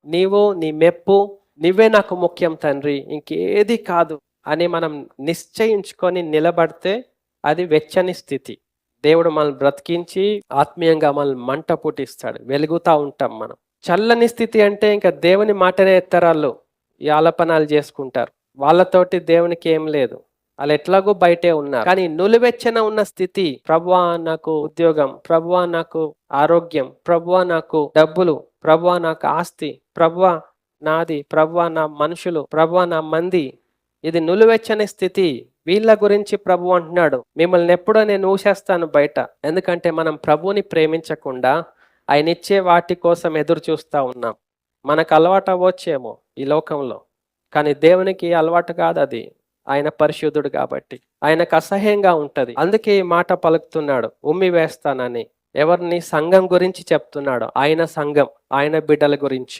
నీవు, నీ మెప్పు, నువ్వే నాకు ముఖ్యం తండ్రి, ఇంకేది కాదు అని మనం నిశ్చయించుకొని నిలబడితే అది వెచ్చని స్థితి. దేవుడు మనల్ని బ్రతికించి ఆత్మీయంగా మనల్ని మంట పుట్టిస్తాడు, వెలుగుతా ఉంటాం మనం. చల్లని స్థితి అంటే ఇంకా దేవుని మాటనే ఎత్తరాళ్ళు ఈ ఆలపనాలు చేసుకుంటారు. వాళ్ళతోటి దేవునికి ఏం లేదు, వాళ్ళు ఎట్లాగో బయటే ఉన్నారు. కానీ నులివెచ్చన ఉన్న స్థితి, ప్రభువా నాకు ఉద్యోగం, ప్రభువా నాకు ఆరోగ్యం, ప్రభువా నాకు డబ్బులు, ప్రభువా నాకు ఆస్తి, ప్రభువా నాది, ప్రభువా నా మనుషులు, ప్రభువా నా మంది, ఇది నులివెచ్చని స్థితి. వీళ్ళ గురించి ప్రభు అంటున్నాడు, మిమ్మల్ని ఎప్పుడో నేను ఊసేస్తాను బయట. ఎందుకంటే మనం ప్రభువుని ప్రేమించకుండా ఆయన ఇచ్చే వాటి కోసం ఎదురు చూస్తూ ఉన్నాం. మనకు అలవాటు అవ్వచ్చేమో ఈ లోకంలో, కానీ దేవునికి అలవాటు కాదు అది. ఆయన పరిశుద్ధుడు కాబట్టి ఆయనకు అసహ్యంగా ఉంటది. అందుకే ఈ మాట పలుకుతున్నాడు, ఉమ్మి వేస్తానని. ఎవరిని? సంఘం గురించి చెప్తున్నాడు, ఆయన సంఘం, ఆయన బిడ్డల గురించి.